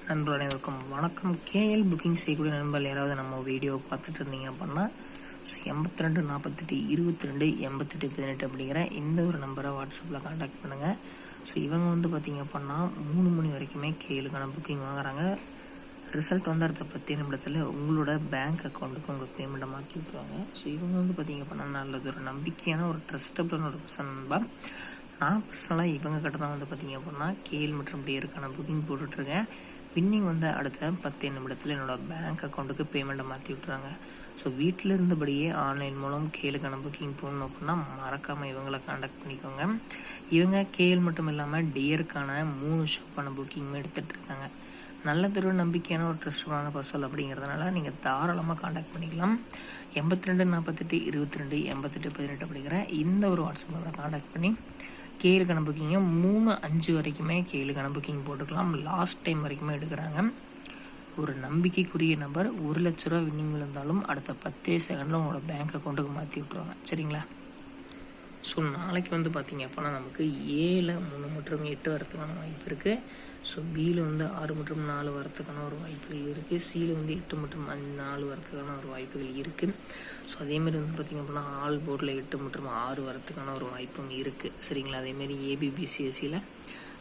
நண்பர்கள் அனைவருக்கும் வணக்கம். கேஎல் புக்கிங் செய்யக்கூடிய நண்பர்கள் யாராவது நம்ம வீடியோ பார்த்துட்டு இருந்தீங்க அப்படின்னா 82 48 22 88 18 அப்படிங்கிற இந்த ஒரு நம்பரை வாட்ஸ்அப்பில் காண்டாக்ட் பண்ணுங்கள். ஸோ இவங்க பார்த்தீங்க அப்படின்னா 3 மணி வரைக்குமே கேஎலுக்கான புக்கிங் வாங்குறாங்க. ரிசல்ட் அடுத்த 10 நிமிடத்தில் உங்களோட பேங்க் அக்கௌண்ட்டுக்கு உங்கள் பேமெண்ட்டை மாற்றி விட்டுருவாங்க. ஸோ இவங்க பார்த்தீங்க அப்படின்னா நல்லது ஒரு நம்பிக்கையான ஒரு ட்ரஸ்டபிளான ஒரு பர்சன் நண்பா. நான் பர்சனலாக இவங்க கிட்ட தான் பார்த்தீங்க அப்படின்னா கேஎல் மற்றும் டியருக்கான புக்கிங் போட்டுட்ருக்கேன். வின்னிங் அடுத்த 10 நிமிடத்தில் என்னோடய பேங்க் அக்கௌண்ட்டுக்கு பேமெண்ட்டை மாற்றி விட்டுறாங்க. ஸோ வீட்டில் இருந்தபடியே ஆன்லைன் மூலம் கேஎலுக்கான புக்கிங் போகணும் அப்படின்னா மறக்காமல் இவங்களை காண்டாக்ட் பண்ணிக்கோங்க. இவங்க கேஎல் மட்டும் இல்லாமல் டியருக்கான 3 ஷோக்கான புக்கிங்குமே எடுத்துகிட்டு இருக்காங்க. நல்ல நம்பிக்கையான ஒரு ட்ரஸ்டான பர்சல் அப்படிங்கிறதுனால நீங்கள் தாராளமாக காண்டாக்ட் பண்ணிக்கலாம். 82 48 22 88 18 அப்படிங்கிற இந்த ஒரு வாட்ஸ்அப் நம்பரை காண்டாக்ட் பண்ணி கேஎலுக்கான புக்கிங்கை 3-5 வரைக்குமே கேஎலுக்கான புக்கிங் போட்டுக்கலாம். லாஸ்ட் டைம் வரைக்குமே எடுக்கிறாங்க. ஒரு நம்பிக்கைக்குரிய நபர் 1 லட்ச ரூபா வின்னிங் விழுந்தாலும் அடுத்த 10 செகண்டில் உங்களோட பேங்க் அக்கௌண்ட்டுக்கு மாற்றி விட்ருவாங்க. சரிங்களா? ஸோ நாளைக்கு பார்த்தீங்க அப்படின்னா நமக்கு 7 3 மற்றும் 8 வரத்துக்கான வாய்ப்பு இருக்குது. ஸோ பியில் 6 மற்றும் 4 வரத்துக்கான ஒரு வாய்ப்புகள் இருக்குது. சியில் 8 மற்றும் 4 வரத்துக்கான ஒரு வாய்ப்புகள் இருக்குது. ஸோ அதேமாரி பார்த்தீங்க அப்படின்னா ஆல் போர்டில் 8 மற்றும் 6 வரத்துக்கான ஒரு வாய்ப்பும் இருக்குது. சரிங்களா? அதேமாரி ஏபிபிசிஎஸ்சியில்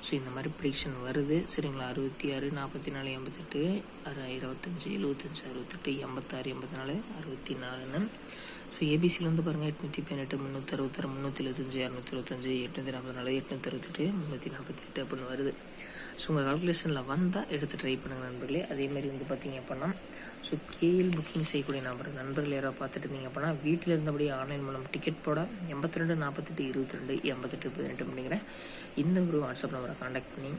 ஸோ இந்த மாதிரி ப்ரிடிக்ஷன் வருது. சரிங்களா? 66 44 88 25 75 68 86 84 64ன்னு. ஸோ ஏபிசியில் பாருங்கள் 818 366 375 625 844 868 348 அப்படின்னு வருது. ஸோ உங்கள் கால்குலேஷனில் வந்தால் எடுத்து ட்ரை பண்ணுங்கள் நண்பர்களே. அதேமாதிரி பார்த்தீங்க அப்படின்னா ஸோ கேஎல் புக்கிங் செய்யக்கூடிய நண்பர்கள் யாராவது பார்த்துட்டு இருந்தீங்க அப்படின்னா வீட்டில் இருந்தபடி ஆன்லைன் மூலம் டிக்கெட் போட 82 48 22 88 18 அப்படிங்கிற இந்த ஒரு வாட்ஸ்அப் நம்பரை காண்டாக்ட் பண்ணி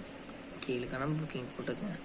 கேஎலுக்கான புக்கிங் போட்டுக்கங்க.